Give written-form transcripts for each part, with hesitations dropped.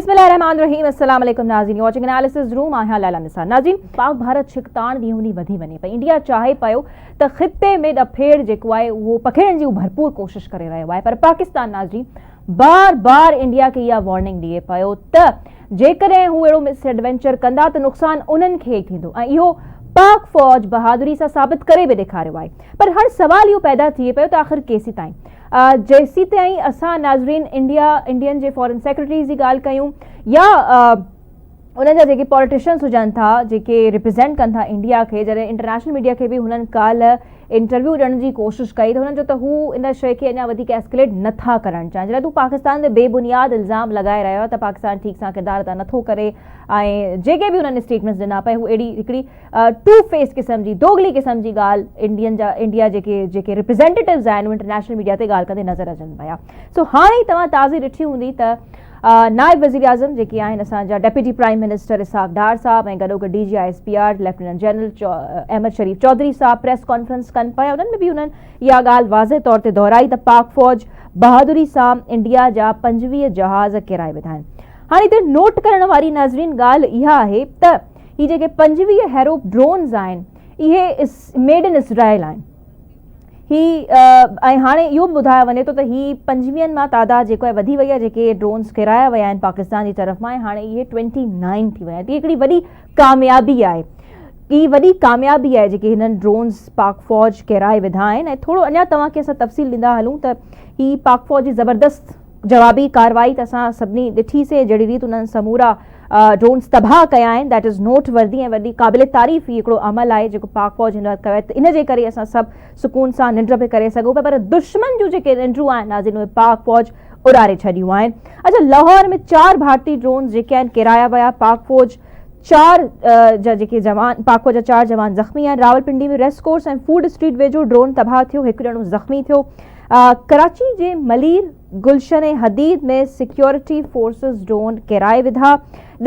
बिस्मिल्लाहिर्रहमानिर्रहीम अस्सलाम वालेकुम नाज़रीन वॉचिंग एनालिसिस रूम आहियां लैला निसार। नाज़रीन, पाक भारत छिकताण ॾींहुं ॾींहुं वधी वञे पई। इंडिया चाहे पियो त ख़िते में ॾफेड़ जेको आहे उहो पखिड़ण जी भरपूर कोशिश करे रहियो आहे, पर पाकिस्तान नाज़रीन बार बार इंडिया खे इहा वार्निंग ॾिए पियो त जेकॾहिं हू अहिड़ो मिस एडवेंचर कंदा त नुक़सान उन्हनि खे ई थींदो ऐं इहो पाक फ़ौज बहादुरी सां साबित करे बि ॾेखारियो आहे। पर हर सवाल इहो पैदा थिए पियो त आख़िर केसीं ताईं जेसीं ताईं असां नाज़रीन इंडियन जे फॉरेन सेक्रेटरी जी ॻाल्हि कयूं या उन्हनि जा जेके पॉलिटिशियंस हुजनि था जेके रिप्रेज़ेंट कनि था इंडिया खे, जॾहिं इंटरनेशनल मीडिया खे बि हुननि काल्ह इंटरव्यू ॾियण जी कोशिशि कई त हुननि जो त हू इन शइ खे अञा वधीक एस्केलेट नथा करणु चाहिनि। जॾहिं तूं पाकिस्तान ते बेबुनियाद इल्ज़ाम लॻाए रहियो आहे त पाकिस्तान ठीक सां किरदारु अदा नथो करे ऐं जेके बि हुननि स्टेटमेंट्स ॾिना पिया हू अहिड़ी हिकिड़ी टू फेस क़िस्म जी दोगली क़िस्म जी ॻाल्हि इंडिया जेके रिप्रेज़ेंटेटिव्स आहिनि उहे इंटरनेशनल मीडिया ते ॻाल्हि कंदे नज़र अचनि पिया। सो हाणे तव्हां ताज़ी ॾिठी हूंदी त नायब वज़ीर आज़म जेके आहिनि असांजा डेप्यूटी प्राइम मिनिस्टर इसहाक डार साहब ऐं गॾोगॾु DGISPR लेफ्टिनेंट जनरल अहमद शरीफ चौधरी साहब प्रेस कॉन्फ्रेंस कनि पिया। उन्हनि में बि उन्हनि इहा ॻाल्हि वाज़े तौर ते दोहराई त पाक फ़ौज बहादुरी सां इंडिया जा 25 जहाज़ किराए विधा आहिनि। हाणे हिते नोट करण वारी नाज़रीन ॻाल्हि इहा आहे त ही जेके 25 हैरो ड्रोन्स आहिनि इहे मेड इन इसराइल आहिनि। ऐं हाणे इहो बि ॿुधायो वञे थो त ही 25 मां तादाद जेको आहे वधी वई आहे, जेके ड्रोन्स किराया विया आहिनि पाकिस्तान जी तरफ़ मां, हाणे इहे 29 थी विया आहिनि। हीअ हिकिड़ी वॾी कामयाबी आहे, हीअ वॾी कामयाबी आहे जेके हिननि ड्रोन्स पाक फ़ौज किराए विधा आहिनि। ऐं थोरो अञा तव्हांखे असां तफ़सील ॾींदा हलूं त ही पाक फ़ौज जी ज़बरदस्त जवाबी कार्रवाई त असां सभिनी ॾिठीसीं, जहिड़ी रीति उन्हनि समूरा ड्रोन्स तबाह कया आहिनि। दैट इज़ नोट वर्दी ऐं वॾी क़ाबिल तारीफ़ ही हिकिड़ो अमल आहे जेको पाक फ़ौज हिन वक़्तु कयो आहे। त इन जे करे असां सभु सुकून सां निंड बि करे सघूं पिया, पर दुश्मन जूं जेके निंड्रूं आहिनि नाज़रीन उहे पाक फ़ौज उड़ारे छॾियूं आहिनि। अच्छा, लाहौर में 4 भारतीय ड्रोन्स जेके आहिनि किराया विया। पाक फ़ौज 4 पाक फ़ौज जा 4 जवान ज़ख़्मी आहिनि। रावलपिंडी में रेस कोर्स ऐं फूड स्ट्रीट वेझो ड्रोन तबाह थियो, हिकु ॼणो ज़ख़्मी थियो। कराची जे मलीर गुलशन हदीद में सिक्योरिटी फोर्सेस ड्रोन किराए विधा।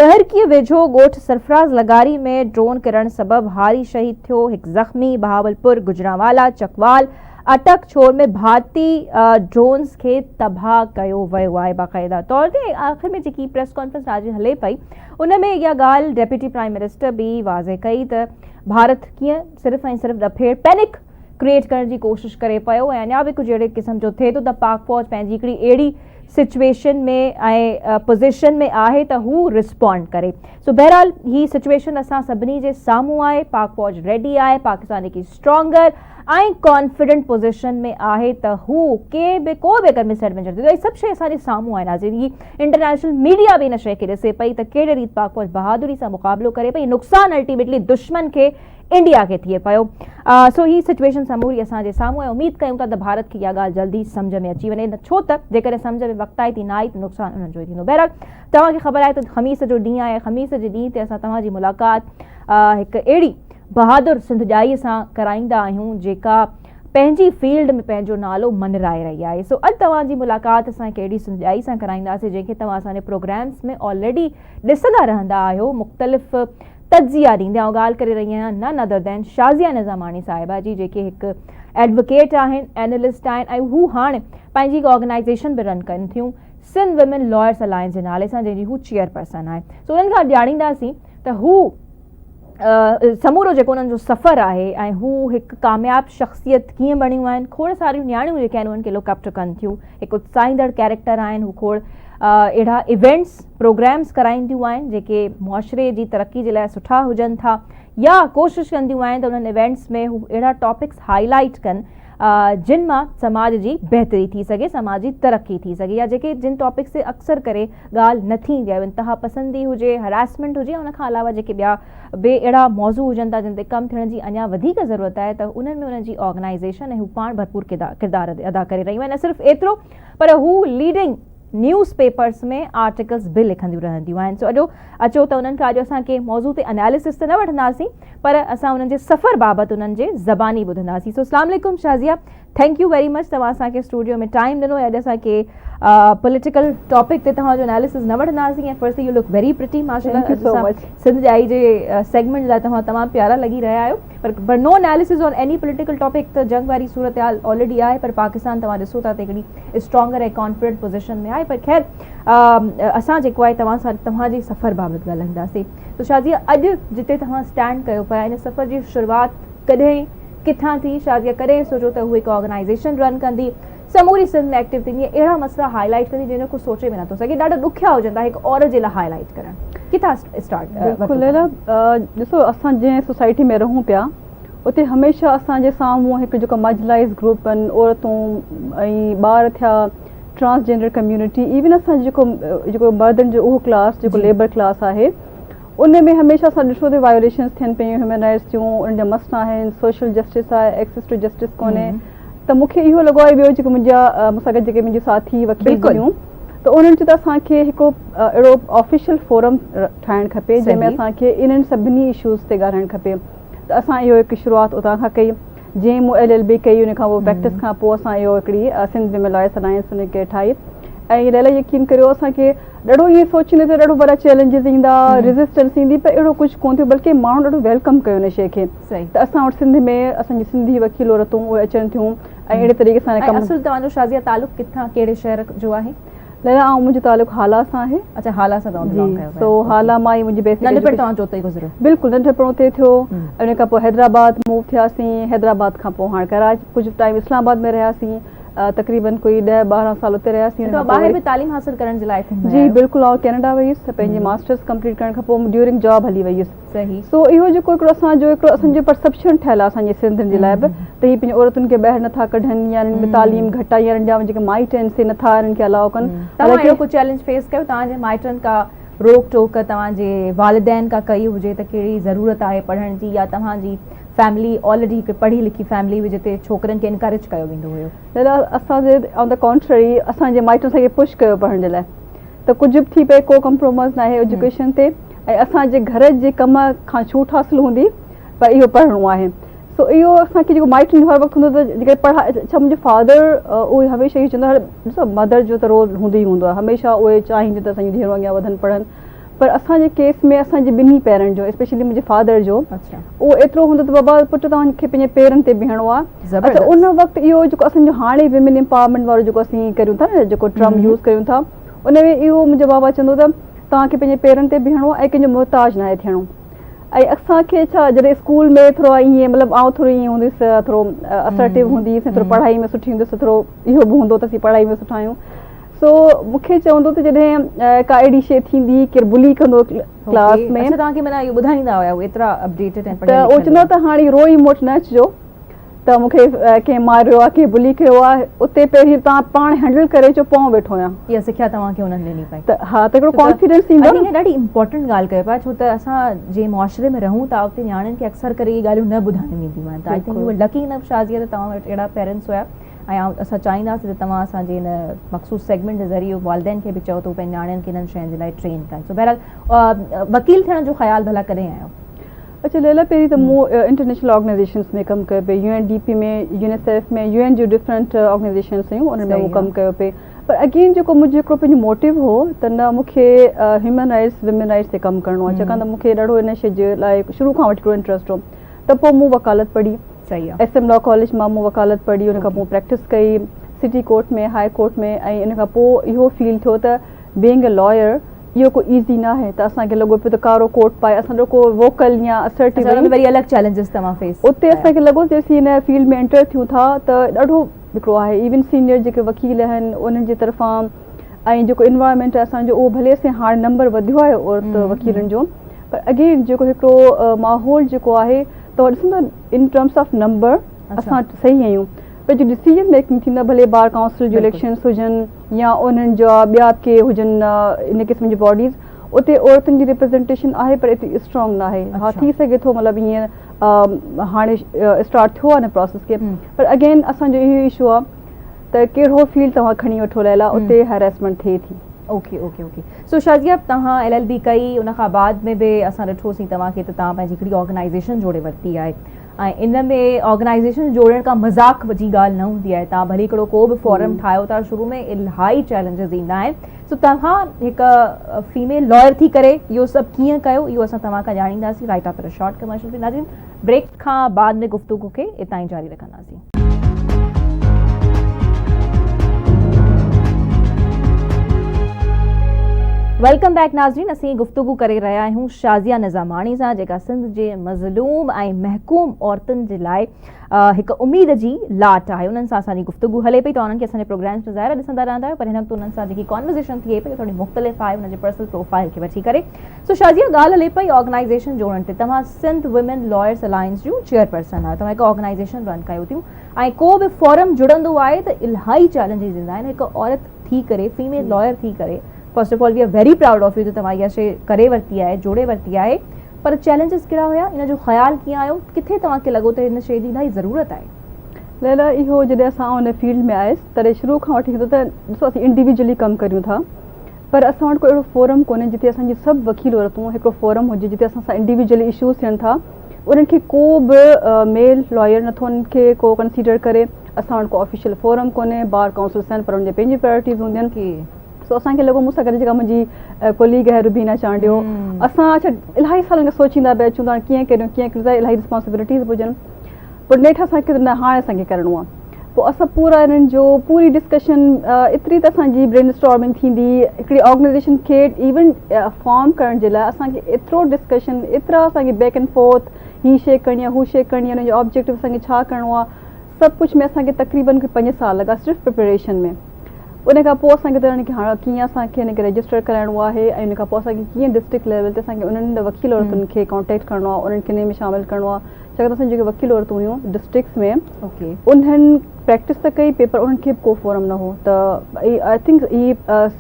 ॾहरकीअ वेझो ॻोठ सरफराज़ लगारी में ड्रोन किरण सबबि हारी शहीद थियो, हिकु ज़ख़्मी। बहावलपुर गुजरांवाला चकवाल अटक छोर में भारतीय ड्रोन्स खे तबाह कयो वियो आहे बाक़ाइदा तौर ते। आख़िर में जेकी प्रेस कॉन्फ्रेंस आज हले पई उन में इहा ॻाल्हि डेप्यूटी प्राइम मिनिस्टर बि वाज़े कई त भारत कीअं सिर्फ़ु ऐं सिर्फ़ु ॾफेड़ पैनिक क्रिएट करण जी कोशिशि करे पियो ऐं अञा बि कुझु अहिड़े क़िस्म जो थिए थो त पाक फ़ौज पंहिंजी हिकिड़ी अहिड़ी सिचुएशन में ऐं पोज़ीशन में आहे त हू रिस्पॉन्ड करे। सो बहरहाल ही सिचुएशन असां सभिनी जे साम्हूं आहे। पाक फ़ौज रेडी आहे, पाकिस्तान हिकु स्ट्रॉन्गर ऐं कॉन्फिडेंट पोज़ीशन में आहे त हू को बि अगरि मिस एडवेंचर थिए, सभु शइ असांजे साम्हूं आहे नाज़रीन। ही इंटरनेशनल मीडिया बि इन शइ खे ॾिसे पई त कहिड़े रीति पाक फ़ौज बहादुरी सां मुक़ाबिलो करे पई। नुक़सानु अल्टीमेटली दुश्मन खे इंडिया खे थिए पियो। सो ही सिचुएशन समूरी असांजे साम्हूं आहे। उमीद कयूं था त भारत खे इहा ॻाल्हि जल्दी सम्झ में अची वञे, छो त जेकॾहिं सम्झ में वक़्तु आई थी न आई त नुक़सानु उन्हनि जो ई थींदो। बहरहाल तव्हांखे ख़बर आहे त ख़मीस जो ॾींहुं आहे। ख़मीस जे ॾींहं ते असां तव्हांजी मुलाक़ात हिकु अहिड़ी बहादुर सिंधजाई सां कराईंदा आहियूं जेका पंहिंजी फील्ड में पंहिंजो नालो मनराए रही आहे। सो अॼु तव्हांजी मुलाक़ात असां हिकु अहिड़ी सिंधजाई सां कराईंदासीं जंहिंखे तव्हां असांजे प्रोग्राम्स में ऑलरेडी ॾिसंदा रहंदा आहियो, मुख़्तलिफ़ तजिया ॾींदे। ऐं ॻाल्हि करे रही आहियां नन अदर दैन शाज़िया निज़ामानी साहिबा जी, जेके हिकु एडवोकेट आहिनि, एनालिस्ट आहिनि ऐं हू हाणे पंहिंजी हिकु ऑर्गेनाइज़ेशन बि रन कनि थियूं सिंध वुमेन लॉयर्स अलायंस जे नाले सां, जंहिंजी हू चेयरपर्सन आहे। सो उन्हनि खां ॼाणींदासीं त हू समूरो जेको उन्हनि जो सफ़र आहे ऐं हू हिकु कामयाबु शख़्सियत कीअं बणियूं आहिनि। खोड़ सारियूं नियाणियूं जेके आहिनि उन्हनि खे लुकअप कनि थियूं, हिकु उत्साहींदड़ कैरेक्टर आहिनि। हू खोड़ अहिड़ा इवेंट्स प्रोग्राम्स कराईंदियूं आहिनि जेके मुआशरे जी तरक़ी जे लाइ सुठा हुजनि था, या कोशिशि कंदियूं आहिनि त उन्हनि इवेंट्स में हू अहिड़ा टॉपिक्स हाईलाइट कनि जिन मां समाज जी बहितरी थी सघे, समाज जी तरक़ी थी सघे, या जेके जिन टॉपिक्स ते अक्सर करे ॻाल्हि न थींदी आहे, इंतिहा पसंदी हुजे, हरासमेंट हुजे, उनखां अलावा जेके ॿिया अहिड़ा मौज़ू हुजनि था जिन ते कमु थियण जी अञा वधीक ज़रूरत आहे, त उन्हनि में उन्हनि जी ऑर्गेनाइज़ेशन ऐं हू पाण भरपूर किरदारु अदा करे रहियूं आहिनि। न सिर्फ़ु एतिरो पर हू लीडिंग न्यूज़ पेपर्स में आर्टिकल्स बि लिखंदियूं रहंदियूं आहिनि। सो अचो त उन्हनि खां अॼु असांखे मौज़ू ते एनालिसिस त न वठंदासीं, पर असां उन्हनि जे सफ़र बाबति उन्हनि जे ज़बानी ॿुधंदासीं। सो अस्सलाम वालेकुम Shazia, thank U very much तव्हां असांखे स्टूडियो में टाइम ॾिनो। अॼु असांखे पॉलिटिकल टॉपिक ते तव्हांजो एनालिसिस न वठंदासीं। ऐं first U look very pretty माशाल्लाह। सिंध जाई जे सेगमेंट लाइ तव्हां तमामु प्यारा लॻी रहिया आहियो। पर no analysis on any political topic त जंग वारी सूरत हाल ऑलरेडी आहे पर पाकिस्तान तव्हां ॾिसो था त हिकिड़ी स्ट्रॉन्गर ऐं कॉन्फिडेंट पोज़ीशन में आहे पर ख़ैर असां जेको आहे तव्हां सां तव्हांजे सफ़र बाबति ॻाल्हाईंदासीं तो शाज़िया अॼु जिते तव्हां स्टैंड कयो पिया इन सफ़र जी शुरूआति कॾहिं किथां थी शाज़िया कॾहिं सोचो त उहे हिकु ऑर्गेनाइज़ेशन रन कंदी समूरी सिंध में एक्टिव थींदी अहिड़ा मसइला हाईलाइट कंदी जंहिंजो कुझु सोचे में नथो सघे ॾाढा ॾुखिया हुजंदा हिकु औरत जे लाइ हाईलाइट करणु किथां स्टार्ट ॾिसो असां जंहिं सोसाइटी में रहूं पिया उते हमेशह असांजे साम्हूं हिकु जेको मार्जिनलाइज़ ग्रुप आहिनि औरतूं ऐं ॿार थिया ट्रांसजेंडर कम्यूनिटी इवन असां जेको मर्दनि जो उहो क्लास जेको लेबर क्लास आहे उन में हमेशा असां ॾिठो त वायोलेशन्स थियनि पियूं ह्यूमन राइट्स जूं उन जा मसइला आहिनि सोशल जस्टिस आहे एक्सेस टू जस्टिस कोन्हे त मूंखे इहो लॻो आहे ॿियो जेको मूंसां गॾु जेके मुंहिंजी साथी वकील हुयूं त उन्हनि चयो त असांखे हिकु अहिड़ो ऑफिशियल फोरम ठाहिणु खपे जंहिंमें असांखे इन्हनि सभिनी इशूज़ ते ॻाल्हाइणु खपे त असां इहो हिकु शुरूआति उतां खां कई जीअं मूं LLB कई उन खां पोइ प्रैक्टिस खां पोइ असां इहो हिकिड़ी सिंध में लॉयर्स अलायंस उनखे ठाही ऐं लैला यकीन करियो असांखे ॾाढो ईअं सोचींदे त ॾाढो वॾा चैलेंजिस ईंदा रेज़िस्टेंस ईंदी पर अहिड़ो कुझु कोन्ह थियो बल्कि माण्हू ॾाढो वेलकम कयो उन शइ खे त असां वटि सिंध में असांजी सिंधी वकील औरतूं उहे अचनि थियूं ऐं अहिड़े तरीक़े सां कमु असुल तव्हांजो शाज़िया तालुक़ किथां कहिड़े शहर जो आहे लैला ऐं मुंहिंजो तालुक़ हाला सां आहे अच्छा हाला सां तव्हां बिलोंग कयो सो हाला मां ई मुंहिंजी नंढपण तव्हां जो उते गुज़रियो बिल्कुलु नंढपण उते थियो उन खां पोइ हैदराबाद मूव थियासीं हैदराबाद खां पोइ हाणे कराची कुझु टाइम इस्लामाबाद में रहियासीं तक़रीबन कोई 10-12 साल उते रहियासीं ॿाहिरि बि तालीम हासिल करण जे लाइ जी बिल्कुलु आउं कैनेडा वई हुयसि पंहिंजी मास्टर्स कंप्लीट करण खां पोइ ड्यूरिंग जॉब हली वई हुयसि सही सो इहो जेको हिकिड़ो असांजो परसेप्शन ठहियलु आहे असांजे सिंधियुनि जे लाइ बि त हीअ पंहिंजी औरतुनि खे ॿाहिरि नथा कढनि या हिननि में तालीम घटि आहे या हिन जा जेके माइट आहिनि से नथा हिननि खे अलाउ कनि तव्हां इहो कुझु चैलेंज फेस कयो तव्हांजे माइटनि खां रोक टोक तव्हांजे वालिदैन खां कई हुजे त कहिड़ी ज़रूरत आहे पढ़ण जी या तव्हांजी फैमिली ऑलरेडी हिकु पढ़ी लिखी फैमिली हुई जिते छोकिरनि खे इनकरेज कयो वेंदो हुयो दादा असांजे ऑन द कॉन्ट्ररी असांजे माइटनि असांखे पुश कयो पढ़ण जे लाइ त कुझु बि थी पए को कॉम्प्रोमाइज़ न आहे एजुकेशन ते ऐं असांजे घर जे कम खां छूट हासिलु हूंदी पर इहो पढ़णो आहे सो इहो असांखे जेको माइटनि जो हर वक़्तु हूंदो त जेके छा मुंहिंजो फादर उहे हमेशह इहो चवंदा ॾिसो मदर जो त रोल हूंदो ई हूंदो आहे हमेशह उहे चाहींदियूं त असांजी धीअरूं अॻियां वधनि पढ़नि पर असांजे केस में असांजे ॿिन्ही पेरनि जो स्पेशली मुंहिंजे फादर जो उहो एतिरो हूंदो त बाबा पुटु तव्हांखे पंहिंजे पेरनि ते बीहणो आहे अच्छा उन वक़्तु इहो जेको असांजो हाणे विमेन एम्पावरमेंट वारो जेको असीं करियूं था न जेको टर्म यूज़ करियूं था उन में इहो मुंहिंजो बाबा चवंदो त तव्हांखे पंहिंजे पेरनि ते बीहणो आहे ऐं कंहिंजो मुहताज न आहे थियणो ऐं असांखे छा जॾहिं स्कूल में थोरो ईअं मतिलबु आउं थोरो ईअं हूंदसि थोरो असर्टिव हूंदी हुअसि थोरो पढ़ाई में सुठी हूंदसि थोरो इहो बि हूंदो त असीं पढ़ाई में सुठा आहियूं सो मूंखे चवंदो त जॾहिं का अहिड़ी शइ थींदी केरु बुली कंदो क्लास में तव्हांखे माना इहो ॿुधाईंदा हुया एतिरा अपडेटेड त उहो चवंदा त हाणे रोई मोट न अचिजो त मूंखे कंहिं मारियो आहे कंहिं बुली कयो आहे उते पहिरीं तव्हां पाण हैंडल करे अचो पोइ वेठो आहियां इहा सिखिया तव्हांखे हुननि ॾिनी पई त हा त हिकिड़ो कॉन्फिडेंस ईंदो आहे ॾाढी इंपॉर्टेंट ॻाल्हि कयो पिया छो त असां जे मुआशिरे में रहूं था उते नियाणियुनि खे अक्सर करे इहे ॻाल्हियूं न ॿुधाइणियूं ईंदियूं आहिनि त आई थिंक उहे लकी न शाज़िया त तव्हां वटि अहिड़ा पेरेंट्स हुया ऐं असां चाहींदासीं त तव्हां असांजे हिन मख़सूस सेगमेंट जे ज़रिए वालिदैन खे बि चओ त उहे पंहिंजे नियाणियुनि खे इन्हनि शयुनि जे लाइ ट्रेन कनि सो बहरहाल वकील थियण जो ख़्यालु भला कॾहिं आयो अच्छा लैला पहिरीं त मूं इंटरनेशनल ऑर्गेनाइज़ेशन्स में कमु कयो पिए UNDP में UNICEF में UN जूं डिफरेंट ऑर्गेनाइज़ेशन्स हुयूं उन्हनि में मूं कमु कयो पिए पर अगेन जेको मुंहिंजो हिकिड़ो पंहिंजो मोटिव हो त न मूंखे ह्यूमन राइट्स विमेन राइट्स ते कमु करिणो आहे छाकाणि त मूंखे ॾाढो इन शइ जे लाइ शुरू खां वठी हिकिड़ो इंट्रस्ट हो त पोइ मूं वकालत पढ़ी सही आहे SM लॉ कॉलेज मां मूं वकालत पढ़ी उन खां पोइ प्रैक्टिस कई सिटी कोर्ट में हाई कोर्ट में ऐं इन खां पोइ इहो फील थियो त बीइंग अ लॉयर इहो को ईज़ी न आहे त असांखे लॻो पियो त कारो कोट पाए असांजो को वोकल या असर्टिव वरी अलॻि चैलेंजिस तव्हां फेस उते असांखे लॻो जेसीं हिन फील्ड में एंटर थियूं था त ॾाढो हिकिड़ो आहे इवन सीनियर जेके वकील आहिनि उन्हनि जे तरफ़ां ऐं जेको इन्वायरमेंट आहे असांजो उहो भले असां हाणे नंबर वधियो आहे औरत वकीलनि जो पर अगेन जेको हिकिड़ो माहौल जेको आहे तव्हां ॾिसंदा इन टर्म्स ऑफ नंबर असां सही आहियूं पर जो डिसीजन मेकिंग थींदा भले बार काउंसिल जो इलेक्शन्स हुजनि या उन्हनि जा ॿिया के हुजनि इन क़िस्म जी बॉडीज़ उते औरतुनि जी रिप्रेज़ेंटेशन आहे पर एतिरी स्ट्रॉन्ग न आहे हा थी सघे थो मतिलबु हीअं हाणे स्टार्ट थियो आहे हिन प्रोसेस खे पर अगेन असांजो इहो इशू आहे त कहिड़ो फील्ड तव्हां खणी वठो लैला उते हैरेसमेंट थिए थी okay okay okay so Shazia तव्हां LLB कई उन खां बाद में बि असां ॾिठोसीं तव्हांखे त तव्हां पंहिंजी हिकिड़ी ऑर्गेनाइज़ेशन जोड़े वरिती आहे ऐं इन में ऑर्गेनाइज़ेशन जोड़ण खां मज़ाक जी ॻाल्हि न हूंदी आहे तव्हां भली हिकिड़ो को बि फॉरम ठाहियो था शुरू में इलाही चैलेंजिस ईंदा आहिनि सो तव्हां हिकु फीमेल लॉयर थी करे इहो सभु कीअं कयो इहो असां तव्हां खां ॼाणींदासीं right after a short commercial नाज़रीन ब्रेक खां बाद में गुफ्तगू खे इतां ई जारी रखंदासीं। वेलकम बैक नाज़रीन। असीं गुफ्तगू करे रहिया आहियूं शाज़िया निज़ामाणी सां, जेका सिंध जे मज़लूम ऐं महकूम औरतुनि जे लाइ हिकु उमेद जी लाट आहे। उन्हनि सां असांजी गुफ्तगू हले पई, त उन्हनि खे असांजे प्रोग्राम्स में ज़ाहिर ॾिसंदा रहंदा आहियो, पर हिन वक़्तु उन्हनि सां जेकी कॉन्वर्सेशन थिए पई थोड़ी मुख़्तलिफ़ आहे उनजे पर्सनल प्रोफाइल खे वठी करे। सो शाज़िया, ॻाल्हि हले पई ऑर्गेनाइज़ेशन जोड़ण ते। तव्हां सिंध वुमेन लॉयर्स अलायंस जूं चेयरपर्सन आहियो, तव्हां हिकु ऑर्गेनाइज़ेशन रन कयो थियूं, ऐं को बि फोरम जुड़ंदो आहे त इलाही चैलेंजिस ईंदा आहिनि। हिकु औरत थी करे, फीमेल लॉयर थी करे, first of all we are very proud of you त तव्हां इहा शइ करे वरिती आहे, जोड़े वरिती आहे, पर चैलेंजिस कहिड़ा हुया, इन जो ख़्यालु कीअं आयो, किथे तव्हांखे लॻो त हिन शइ जी इलाही ज़रूरत आहे? लैला, इहो जॾहिं असां उन फील्ड में आयसि तॾहिं शुरू खां वठी त ॾिसो असीं इंडिविजुअली कमु करियूं था, पर असां वटि कोई अहिड़ो फोरम कोन्हे जिते असांजी सभु वकील औरतूं हिकिड़ो फोरम हुजे जिते असां सां इंडिविजुअली इशूज़ थियनि था। उन्हनि खे को बि मेल लॉयर नथो उन्हनि खे को कंसीडर करे। असां वटि को ऑफिशियल फोरम कोन्हे, बार काउंसिल्स आहिनि पर उनजी पंहिंजी प्रायोरिटीज़ हूंदियूं आहिनि। सो असांखे लॻो, मूंसां गॾु जेका मुंहिंजी कोलीग आहे रुबीना चांडियो, असां अच्छा इलाही सालनि खां सोचींदा पिया अचूं था कीअं करियूं कीअं करियूं, इलाही रिस्पॉन्सिबिलिटीज़ हुजनि, पर नेठि असांखे न हाणे असांखे करिणो आहे। पोइ असां पूरा हिननि जो पूरी डिस्कशन एतिरी त असांजी ब्रेन स्टॉर्मिंग थींदी, हिकिड़ी ऑर्गेनाइज़ेशन खे इवन फॉर्म करण जे लाइ असांखे एतिरो डिस्कशन, एतिरा असांखे बैक एंड फोर्थ, हीअ शइ करणी आहे हू शइ करणी आहे, हुनजो ऑब्जेक्टिव असांखे छा करिणो आहे, सभु कुझु में असांखे तक़रीबन 5 साल लॻा सिर्फ़ु प्रिपरेशन में। उन खां पोइ असांखे त हाणे कीअं असांखे हिनखे रजिस्टर कराइणो आहे, ऐं उन खां पोइ असांखे कीअं डिस्ट्रिक्ट लेवल ते असांखे उन्हनि वकील औरतुनि खे कॉन्टेक्ट करिणो आहे, उन्हनि खे हिन में शामिलु करिणो आहे। छाकाणि त असांजी जेके वकील औरतूं हुयूं डिस्ट्रिक्ट्स में, उन्हनि प्रैक्टिस त कई पेपर, उन्हनि खे को फोरम न हो, त आई थिंक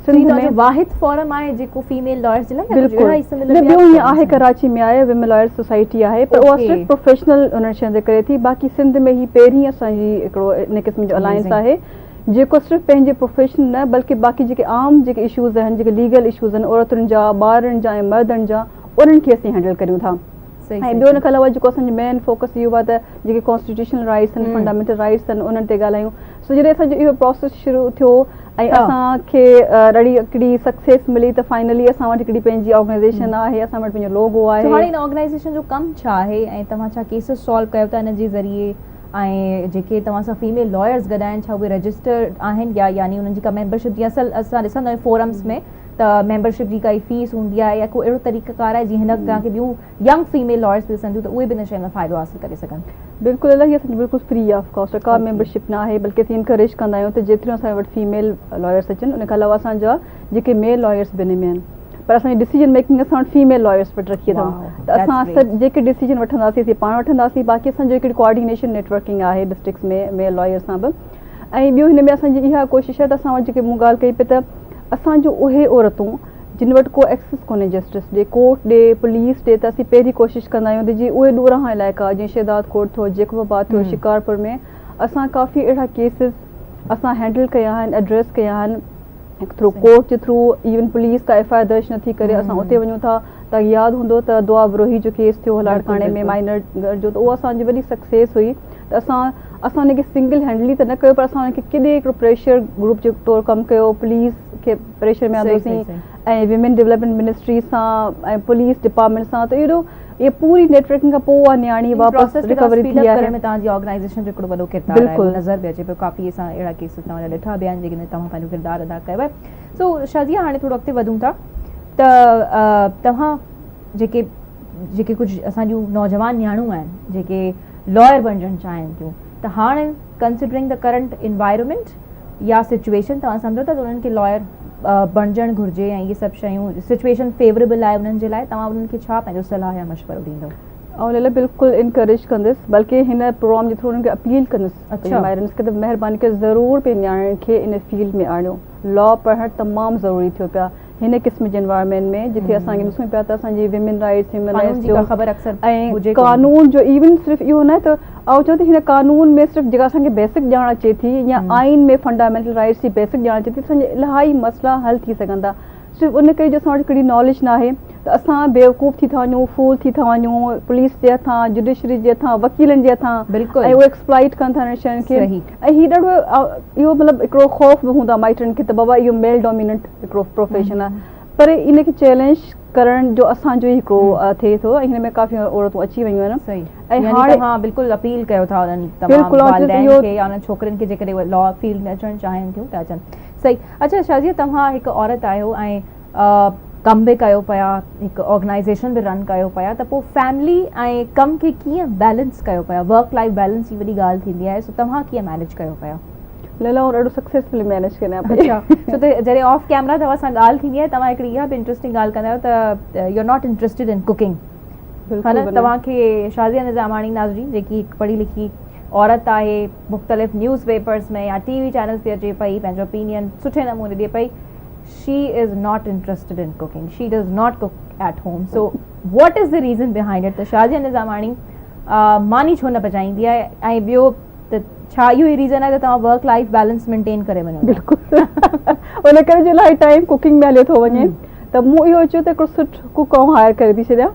सिंध में वाहिद फोरम आहे जेको फीमेल लॉयर्स जे लाइ? बिल्कुलु ॿियो हीअं आहे, कराची में आहे, विमेन लॉयर्स सोसाइटी आहे, पर उहा सिर्फ़ु प्रोफेशनल उन्हनि शइ ते करे थी। बाक़ी सिंध में ही पहिरीं असांजी हिकिड़ो इन क़िस्म जो अलायंस आहे जेको सिर्फ़ु पंहिंजे प्रोफेशन न बल्कि बाक़ी जेके आम जेके इशूज़ आहिनि, जेके लीगल इशूज़ आहिनि औरतुनि जा, ॿारनि जा ऐं मर्दनि जा, उन्हनि खे असीं हैंडल करियूं था। ऐं ॿियो हिन खां अलावा जेको असांजो मेन फोकस इहो आहे त जेके कॉन्स्टिट्यूशनल राइट्स आहिनि, फंडामेंटल राइट्स आहिनि, उन्हनि ते ॻाल्हायूं। सो जॾहिं असांजो इहो प्रोसेस शुरू थियो ऐं असांखे ॾाढी हिकिड़ी सक्सेस मिली त फाइनली असां वटि हिकिड़ी पंहिंजी ऑर्गेनाइज़ेशन आहे, असां वटि पंहिंजो लोगो आहे। हाणे हिन ऑर्गेनाइज़ेशन जो कमु छा आहे ऐं तव्हां छा केसिस सॉल्व कयो था हिन जे ज़रिए, ऐं जेके तव्हां सां फीमेल लॉयर्स गॾु आहिनि छा उहे रजिस्टर्ड आहिनि, या यानी उन्हनि जी का मेंबरशिप जी असल असां ॾिसंदा आहियूं फोरम्स में त मेंबरशिप जी काई फीस हूंदी आहे, या को अहिड़ो तरीक़ेकार आहे जीअं हिन तव्हांखे ॿियूं यंग फीमेल लॉयर्स बि ॾिसनि थियूं त उहे बि हिन शइ में फ़ाइदो हासिलु करे सघनि? बिल्कुलु इलाही असांजी बिल्कुलु फ्री ऑफ कॉस्ट का मेंबरशिप न आहे, बल्कि असीं इनकरेज कंदा आहियूं त जेतिरियूं असां वटि फीमेल लॉयर्स अचनि। उन खां अलावा असांजा जेके मेल लॉयर्स बि हिन में आहिनि, पर असांजी डिसीजन मेकिंग असां वटि फीमेल लॉयर्स वटि रखी अथऊं, त असां सभु जेके डिसीजन वठंदासीं असीं पाण वठंदासीं। बाक़ी असांजो हिकिड़ी कोऑर्डिनेशन नेटवर्किंग आहे डिस्ट्रिक्ट्स में मेल लॉयर सां बि। ऐं ॿियो हिन में असांजी इहा कोशिशि आहे त असां वटि जेके मूं ॻाल्हि कई पई त असांजो उहे औरतूं जिन वटि को एक्सेस कोन्हे जस्टिस ॾे, कोर्ट ॾे, पुलिस ॾे, त असीं पहिरीं कोशिशि कंदा आहियूं त जीअं उहे ॾूरां इलाइक़ा जीअं शहदाद कोट थियो, जेकोबाबाद थियो, शिकारपुर में असां काफ़ी अहिड़ा केसिस असां हैंडल कया आहिनि, एड्रेस कया आहिनि थ्रू कोर्ट जे थ्रू। इवन पुलिस का FIR दर्ज नथी करे, असां उते वञूं था। तव्हांखे यादि हूंदो त दुआ बरोही जो केस थियो लाड़काणे में माइनर जो, त उहा असांजी वॾी सक्सेस हुई। त असां हुनखे सिंगल हैंडली त न कयो, पर असां हुनखे केॾे हिकिड़ो प्रेशर ग्रुप जे तौरु कमु कयो, पुलिस खे प्रेशर में आंदोसीं ऐं विमेन डेवलपमेंट मिनिस्ट्री सां ऐं पुलिस डिपार्टमेंट सां, त एॾो इहा पूरी नेटवर्किंग खां पोइ नियाणी वापसि रिकवरी थी आहे। में तव्हांजी ऑर्गेनाइज़ेशन जो हिकिड़ो वॾो किरदारु आहे, नज़र बि अचे पियो, काफ़ी असां अहिड़ा केसिस तव्हां ॾिठा बि आहिनि जेके तव्हां पंहिंजो किरदारु अदा कयो आहे। सो शाज़िया, हाणे थोरो अॻिते वधूं था त तव्हां जेके कुझु असांजूं नौजवान नियाणियूं आहिनि जेके लॉयर बणजणु चाहिनि थियूं, त हाणे कंसिडरिंग द करंट इन्वायरमेंट या सिचुएशन तव्हां सम्झो था त उन्हनि खे लॉयर बणजणु घुरिजे ऐं इहे सभु शयूं सिचुएशन फेवरेबल आहे उन्हनि जे लाइ, तव्हां उन्हनि खे छा पंहिंजो सलाह या मशवरो ॾींदव? ऐं लाइ बिल्कुलु इनकरेज कंदसि, बल्कि हिन प्रोग्राम जे थ्रू उन्हनि खे अपील कंदसि पेरेंट्स खे त महिरबानी करे ज़रूरु पंहिंजे नियाणियुनि खे इन फील्ड में आणियो। लॉ पढ़णु तमामु ज़रूरी थियो पिया हिन क़िस्म जे एनवायरमेंट में, जिथे असांखे ॾिसूं पिया त असांजी विमेन राइट्स, ह्यूमन राइट्स जो ख़बर अक्सर ऐं कानून जो इवन सिर्फ़ु इहो न त ऐं चओ त हिन कानून में सिर्फ़ु जेका असांखे बेसिक ॼाण अचे थी, या आइन में फंडामेंटल राइट्स जी बेसिक ॼाण अचे थी, असांजा इलाही मसइला हल थी सघनि था। सिर्फ़ु उन करे जो असां वटि हिकिड़ी नॉलेज न आहे त असां बेवकूफ़ थी था वञूं, फूल थी था वञूं, पुलिस जे हथां, जुडिशरी जे हथां, वकीलनि जे हथां, ऐं उहे एक्सप्लॉइट कनि था हिन शयुनि खे। ऐं हीउ ॾाढो इहो मतिलबु हिकिड़ो ख़ौफ़ बि हूंदो आहे माइटनि खे त बाबा इहो मेल डोमिनेंट हिकिड़ो प्रोफेशन आहे, पर इनखे चैलेंज करण जो असांजो ई हिकिड़ो थिए थो, हिन में काफ़ी औरतूं अची वियूं आहिनि। सही ऐं यानी हाणे तव्हां बिल्कुलु अपील कयो था उन्हनि बिल्कुलु, तमामु ऐं वालिदैन इहो खे या उन्हनि छोकिरियुनि खे जेकॾहिं उहे लॉ फील्ड में अचणु चाहिनि थियूं त अचनि। सही। अच्छा शाज़िया, तव्हां हिकु औरत आहियो ऐं कम बि कयो पिया, हिकु ऑर्गेनाइज़ेशन बि रन कयो पिया, त पोइ फैमिली ऐं कम खे कीअं बैलेंस कयो पिया? वर्क लाइफ बैलेंस जी वॾी ॻाल्हि थींदी आहे, सो तव्हां कीअं मैनेज कयो पिया? लैला ॾाढो सक्सेसफुली मैनेज कयां पई। अच्छा, छो त जॾहिं ऑफ कैमरा तव्हां सां ॻाल्हि थींदी आहे तव्हां हिकिड़ी इहा बि इंट्रस्टिंग ॻाल्हि कंदा आहियो त you are not interested in cooking, है न? तव्हांखे शाज़िया निज़ामाणी नाज़रीन, जेकी हिकु पढ़ी लिखी औरत आहे, मुख़्तलिफ़ न्यूज़ पेपर्स में या टीवी चैनल्स ते अचे पई, पंहिंजो ओपिनियन सुठे नमूने ॾिए पई, she is not interested in cooking, she does not cook at home, so what is the reason behind it? त शाज़िया निज़ामाणी मानी छो न पचाईंदी आहे, ऐं ॿियो त छा इहो ई रीज़न आहे त तव्हां वर्क लाइफ बैलेंस मेंटेन करे वञो? बिल्कुलु उन करे जो इलाही टाइम कुकिंग में हलियो थो वञे, त मूं इहो चयो त हिकिड़ो सुठो कुक ऐं हायर करे थी छॾियां,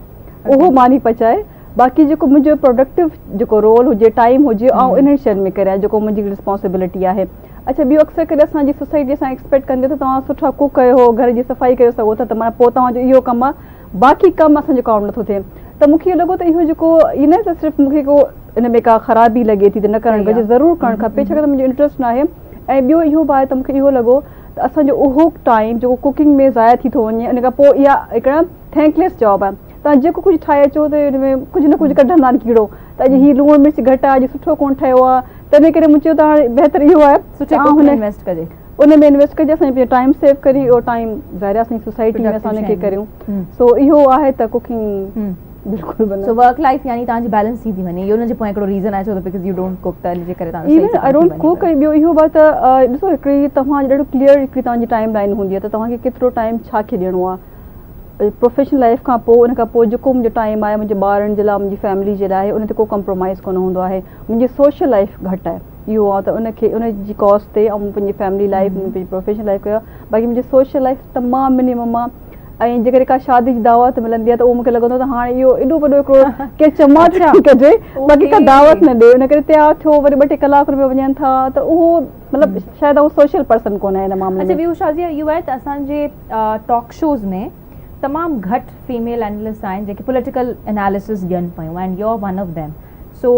उहो मानी पचाए, बाक़ी जेको मुंहिंजो प्रोडक्टिव जेको रोल हुजे, टाइम हुजे, ऐं इन्हनि शयुनि में करियां जेको मुंहिंजी रिस्पॉन्सिबिलिटी आहे। अच्छा, ॿियो अक्सर करे असांजी सोसाइटी सां एक्सपेक्ट कंदी त तव्हां सुठा कुक कयो, घर जी सफ़ाई करे सघो था, त माना पोइ तव्हांजो इहो कमु आहे, बाक़ी कमु असांजो काउंट नथो थिए। त मूंखे इहो लॻो त इहो जेको इहो न त सिर्फ़ु मूंखे को इन में का ख़राबी लॻे थी त न करणु घुरिजे, ज़रूरु करणु खपे, छाकाणि त मुंहिंजो इंट्रस्ट न आहे। ऐं ॿियो इहो बि आहे त मूंखे इहो लॻो त असांजो उहो टाइम जेको कुकिंग में ज़ाया थी थो वञे, इन खां पोइ इहा हिकिड़ा थैंकलेस जॉब आहे। तव्हां जेको कुझु ठाहे अचो त हिन में कुझु न कुझु कढंदा आहिनि कीड़ो, त अॼु हीउ लूणु मिर्च घटि आहे, अॼु सुठो कोन ठहियो आहे, तॾहिं करे मूं चयो त हाणे बहितरु इहो आहे हुन इन्वेस्ट कजे, उन में इन्वेस्ट कजे, असांजो पंहिंजो टाइम सेव करे उहो टाइम ज़ाहिर आहे असांजी सोसाइटी में असां हुनखे करियूं। सो इहो आहे त कुकिंग बिल्कुलु बने। सो वर्क लाइफ यानी तव्हांजी बैलेंस थी वञे, इहो हुनजे पोइ हिकिड़ो रीज़न आहे छो त बिकॉज़ यू डोंट कुक, त हिनजे करे तव्हां इवन आई डोंट कुक। ॿियो इहो बात ॾिसो, हिकिड़ी तव्हां ॾाढो क्लियर हिकिड़ी तव्हांजी टाइम लाइन हूंदी आहे त तव्हांखे केतिरो टाइम छा खे ॾियणो आहे प्रोफेशनल लाइफ खां पोइ। उन खां पोइ जेको मुंहिंजो टाइम आहे मुंहिंजे ॿारनि जे लाइ, मुंहिंजी फैमिली जे लाइ, उन ते को कॉम्प्रोमाइज़ कोन हूंदो आहे। मुंहिंजी सोशल लाइफ घटि आहे, इहो आहे त उनखे उनजी कॉस्ट ते ऐं पंहिंजी फैमिली लाइफ, पंहिंजी प्रोफेशनल लाइफ कयो, बाक़ी मुंहिंजी सोशल लाइफ तमामु मिनिमम आहे। ऐं जेकॾहिं का शादी जी दावत मिलंदी आहे त उहो मूंखे लॻंदो आहे त हाणे इहो एॾो वॾो हिकिड़ो के चमाट कजे, बाक़ी का दावत न ॾिए, उन करे तयारु थियो वरी 2-3 कलाक में वञनि था, त उहो मतिलबु शायदि उहो सोशल पर्सन कोन आहे हिन मामले में। ॿियो शाज़िया इहो आहे त असांजे टॉक शोज़ में तमामु घटि फीमेल एनालिस्ट आहिनि जेके पॉलिटिकल एनालिसिस ॾियनि पियूं, and you are one of them. So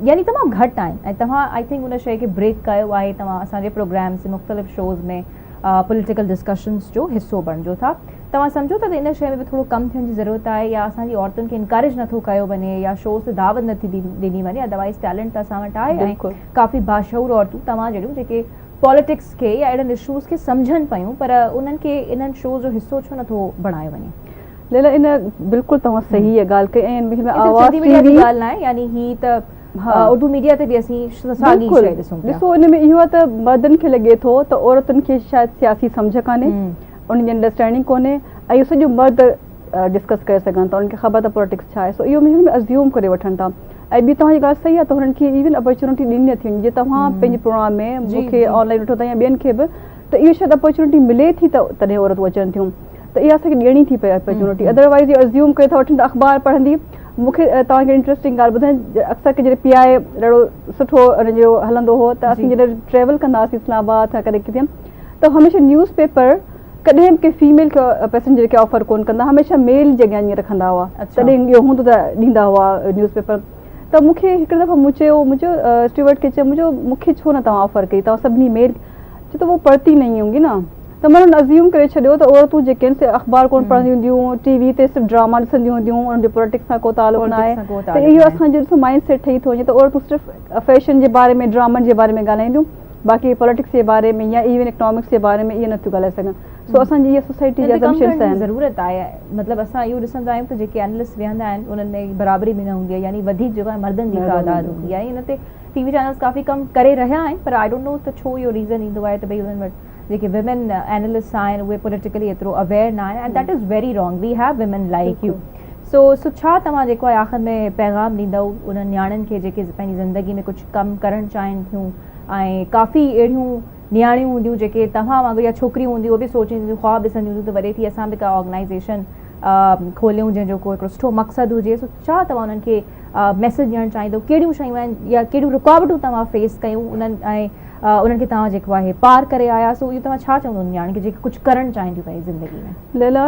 यानी तमामु घटि आहिनि, ऐं तव्हां आई थिंक उन शइ खे ब्रेक कयो आहे, तव्हां असांजे प्रोग्राम्स मुख़्तलिफ़ शोज़ में पॉलिटिकल डिस्कशन्स जो हिसो बणिजो था। तव्हां सम्झो था त इन शइ में बि थोरो कमु थियण जी ज़रूरत आहे, या असांजी औरतुनि खे इनकरेज नथो कयो वञे, या शोज़ ते दावत नथी ॾिनी वञे? अदरवाइज़ टैलेंट त असां वटि आहे, ऐं काफ़ी बाशऊर औरतूं तव्हां जहिड़ियूं जेके पॉलिटिक्स खे या अहिड़नि इशूज़ खे सम्झनि पियूं, पर उन्हनि खे इन्हनि शोज़ जो हिसो छो नथो बणायो वञे? लेला इन बिल्कुलु तव्हां सही आहे ॻाल्हि कई, ऐं सिंधी मीडिया जी ॻाल्हि न आहे, यानी ही त उर्दू मीडिया ते बि असीं साॻी शइ ॾिसूं था। ॾिसो, इन में इहो आहे त मर्दनि खे लॻे थो त औरतुनि खे शायदि सियासी सम्झ कान्हे, उनजी अंडरस्टैंडिंग कोन्हे, ऐं इहो सॼो मर्द डिस्कस करे सघनि था, उन्हनि खे ख़बर आहे पॉलिटिक्स छा आहे। सो इहो मुंहिंजे में अज़्यूम करे वठनि था। ऐं ॿी तव्हांजी ॻाल्हि सही आहे त हुननि खे इवन अपॉर्चुनिटी ॾिनी नथी वञे। जीअं तव्हां पंहिंजे प्रोग्राम में मूंखे ऑनलाइन ॾिठो अथव या ॿियनि खे बि, त इहो शायदि अपॉर्चुनिटी मिले थी त तॾहिं औरतूं अचनि थियूं, त इहा असांखे ॾियणी थी पए अपॉर्चुनिटी। अदरवाइज़ इहो अज़्यूम करे था वठनि त अख़बार पढ़ंदी। मूंखे तव्हांखे इंट्रस्टिंग ॻाल्हि ॿुधायां, अक्सर के जॾहिं PI ॾाढो सुठो हुनजो हलंदो हो, त असीं जॾहिं ट्रेवल कंदा हुआसीं इस्लामाबाद या कॾहिं किथे, त हमेशह न्यूज़ पेपर कॾहिं बि कंहिं फीमेल पैसेंजर खे ऑफर कोन कंदा, हमेशह मेल जे अॻियां ईअं रखंदा हुआ, तॾहिं इहो हूंदो त ॾींदा हुआ न्यूज़ पेपर। त मूंखे हिकिड़ी दफ़ा मूं चयो, मुंहिंजो स्टीवर्ड खे चयो, मूंखे छो न तव्हां ऑफर कई, तव्हां सभिनी मेल, छो त उहो पढ़ती नहीं हूंगी न। त मां अज़्यूम करे छॾियो त औरतूं जेके आहिनि अख़बार कोन पढ़ंदियूं हूंदियूं, TV ते सिर्फ़ु ड्रामा ॾिसंदियूं हूंदियूं, उन्हनि जो पॉलिटिक्स सां को तालुक न आहे। त इहो असांजो ॾिसो माइंड सेट ठही थो वञे त औरतूं सिर्फ़ु फैशन जे बारे में, ड्रामनि जे बारे में ॻाल्हाईंदियूं, बाक़ी पॉलिटिक्स जे बारे में या इवन इकोनॉमिक्स जे बारे में इहे नथियूं ॻाल्हाए सघनि। सो असांजी इहा सोसाइटी जी ज़रूरत आहे। मतिलबु असां इहो ॾिसंदा आहियूं त जेके एनालिस्ट वेहंदा आहिनि उन्हनि में बराबरी बि न हूंदी आहे, यानी वधीक जेको आहे मर्दनि जी तादाद हूंदी आहे। इन ते TV चैनल्स काफ़ी कमु करे रहिया आहिनि, पर आई डोंट नो त छो इहो रीज़न ईंदो आहे त भई उन्हनि वटि जेके विमेन एनालिस्ट आहिनि उहे पॉलिटिकली एतिरो अवेयर न आहिनि, and that is very wrong. We have women like you. So छा तव्हां जेको आहे आख़िर में पैगाम ॾींदव उन्हनि नियाणियुनि खे जेके पंहिंजी ज़िंदगी में कुझु कमु करणु चाहिनि थियूं, ऐं काफ़ी अहिड़ियूं नियाणियूं हूंदियूं जेके तव्हां वांगुरु या छोकिरियूं हूंदियूं, उहे बि सोचींदियूं, ख़्वाब ॾिसंदियूं त वरी थी असां बि का ऑर्गेनाइज़ेशन खोलियूं जंहिंजो को हिकिड़ो सुठो मक़सदु हुजे, सो छा तव्हां उन्हनि खे मैसेज ॾियणु चाहींदो, कहिड़ियूं शयूं आहिनि या कहिड़ियूं रुकावटूं तव्हां फेस कयूं उन्हनि ऐं उन्हनि खे तव्हां जेको आहे पार करे आया, सो इहो तव्हां छा चवंदो नियाणियुनि खे जेके कुझु करणु चाहिनि थियूं पंहिंजी ज़िंदगी में? लैला,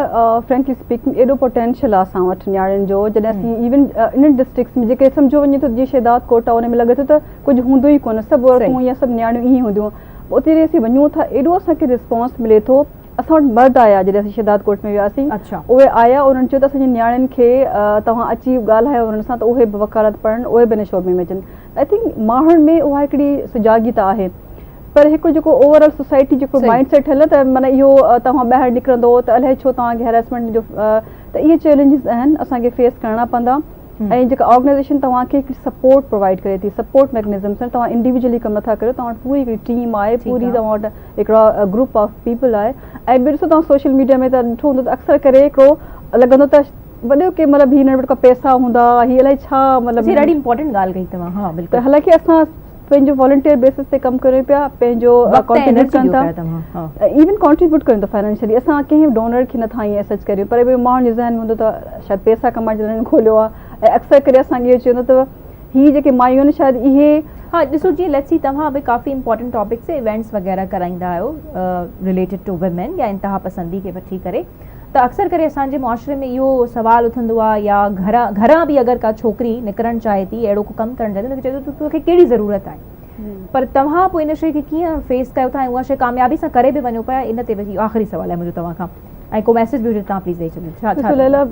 फ्रेंकली स्पीकिंग एॾो पोटेंशियल आहे असां वटि नियाणियुनि जो, जॾहिं असीं इवन इन्हनि डिस्ट्रिक्ट्स में जेके सम्झो वञे थो जीअं शहदाद कोट आहे, उन में लॻे थो त कुझु हूंदो ई कोन, सभु औरतूं या सभु नियाणियूं ईअं हूंदियूं, उते असीं वञूं था एॾो असांखे रिस्पॉन्स मिले थो। असां वटि मर्द आया जॾहिं असीं शहदाद कोट में वियासीं, उहे आया, उन्हनि चयो त असांजे नियाणियुनि खे तव्हां अची ॻाल्हायो उन्हनि सां त उहे बि वकालत पढ़नि, उहे बि इन शोबे में अचनि। आई थिंक माण्हुनि में उहा हिकिड़ी सुजाॻीता आहे, पर हिकिड़ो जेको ओवरऑल सोसाइटी जेको माइंड सेट हले त माना इहो तव्हां ॿाहिरि निकिरंदो त अलाए छो तव्हांखे हैरेसमेंट जो, त इहे चैलेंजिस आहिनि असांखे फेस करणा पवंदा। ऐं जेका ऑर्गेनाइज़ेशन तव्हांखे हिकिड़ी सपोर्ट प्रोवाइड करे थी, सपोर्ट मैकेनिज़म्स आहिनि, तव्हां इंडिविजुअली कमु नथा करियो, तव्हां वटि पूरी हिकिड़ी टीम आहे, पूरी तव्हां वटि हिकिड़ा ग्रुप ऑफ पीपल आहे। ऐं ॿियो ॾिसो तव्हां सोशल मीडिया में त ॾिठो हूंदो त अक्सर करे हिकिड़ो लॻंदो त वॾो के मतिलबु हीअ नंढा पैसा हूंदा, हीअ अलाए छा, मतिलबु ॾाढी इंपॉर्टेंट ॻाल्हि कई तव्हां। हा बिल्कुलु, हालांकि असां पंहिंजो वॉलंटियर बेसिस ते कमु करियूं पिया, पंहिंजो कॉन्ट्रीब्यूट कनि था, इवन कॉन्ट्रीब्यूट कयूं था फाइनेंशियली। असां कंहिं डोनर खे नथा ईअं सच करियूं, पर ॿियो माण्हुनि जे ज़हन में हूंदो त शायदि पैसा कमाइण जे लाइ खोलियो आहे। ऐं अक्सर करे असांखे इहो चवंदो त हीअ जेके मायूं आहिनि शायदि इहे, हाँ ॾिसो जीअं लेट्स सी तव्हां बि काफ़ी इंपॉर्टेंट टॉपिक्स ते इवेंट्स वग़ैरह कराईंदा आहियो रिलेटेड टू वुमेन या इंतिहा पसंदी खे वठी करे, त अक्सर करे असांजे मुआशरे में इहो सुवाल उथंदो आहे या घरां बि अगरि का छोकिरी निकिरणु चाहे थी, अहिड़ो को कमु करणु चाहे थी, उनखे चए थो तोखे कहिड़ी ज़रूरत आहे, पर तव्हां पोइ इन शइ खे कीअं फेस कयो था ऐं उहा शइ कामयाबी सां करे बि वञो पिया, इन ते बि आख़िरी सुवाल आहे मुंहिंजो तव्हां खां, ऐं को मैसेज बि हुजे तव्हां प्लीज़ ॾेई छॾियो। लैला,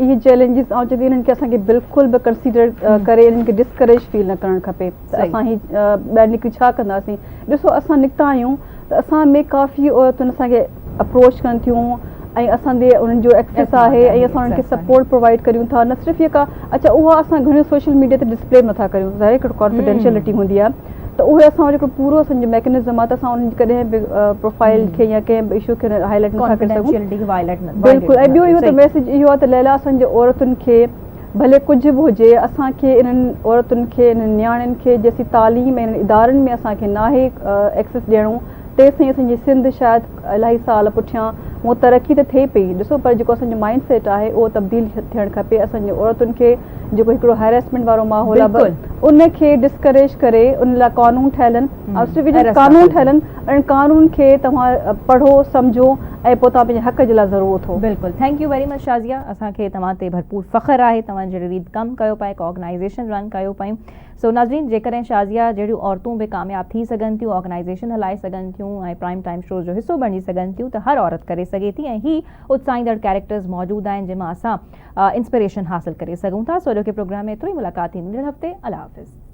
इहे चैलेंजिस ऐं चवंदी इन्हनि खे असांखे बिल्कुलु बि कंसीडर करे इन्हनि खे डिस्करेज फील न करणु खपे त असां ही ॿाहिरि निकिरी छा कंदासीं। ॾिसो असां निकिता आहियूं त असां में काफ़ी औरतुनि असांखे अप्रोच कनि थियूं ऐं असांजे उन्हनि जो एक्सेस आहे ऐं असां उन्हनि खे सपोर्ट प्रोवाइड करियूं था। न सिर्फ़ु इहा का अच्छा उहा असां घणियूं सोशल मीडिया ते डिस्प्ले नथा करियूं, ज़ाहिर हिकिड़ो कॉन्फिडेंशियलिटी हूंदी आहे, त उहे असां वटि हिकिड़ो पूरो असांजो मैकेनिज़म आहे त असां उन्हनि कॾहिं बि प्रोफाइल खे या कंहिं बि इशू खे हाईलाइट नथा करे सघूं। बिल्कुलु, ऐं ॿियो इहो त मैसेज इहो आहे त लैला असांजे औरतुनि खे भले कुझु बि हुजे, असांखे इन्हनि औरतुनि खे इन्हनि नियाणियुनि खे जेसी तालीम ऐं इन्हनि इदारनि में असांखे नाहे एक्सेस ॾियणो, तेसिताईं असांजी सिंध शायदि इलाही साल पुठियां उहो तरक़ी त थिए पई। ॾिसो पर जेको असांजो माइंड सेट आहे उहो तब्दील थियणु खपे। असांजे औरतुनि खे जेको हिकिड़ो हैरेसमेंट वारो माहौल आहे उनखे डिस्करेज करे उन लाइ कानून ठहियल आहिनि, ऐं सिर्फ़ु कानून ठहियल आहिनि, ऐं कानून खे तव्हां पढ़ो सम्झो ऐं पोइ तव्हां पंहिंजे हक़ जे लाइ ज़रूरु उथो। बिल्कुलु, thank U very much Shazia, असांखे तव्हां ते भरपूर फ़ख़्रु आहे, तव्हां जहिड़ी रीति कमु कयो पिया, हिकु ऑर्गनाइज़ेशन रन कयो पियूं। सो नाज़रीन, जेकॾहिं शाज़िया जहिड़ियूं औरतूं बि कामयाबु थी सघनि थियूं, ऑर्गनाइज़ेशन हलाए सघनि थियूं ऐं प्राइम टाइम शो जो हिसो बणी सघनि थियूं, त हर औरत करे सघे थी, ऐं ही उत्साहींदड़ कैरेक्टर्स मौजूदु आहिनि जंहिंमां असां इंस्पिरेशन हासिलु करे सघूं था। सो अॼोके प्रोग्राम में एतिरो ई, मुलाक़ात थींदी हफ़्ते। अल्लाह हाफ़िज़।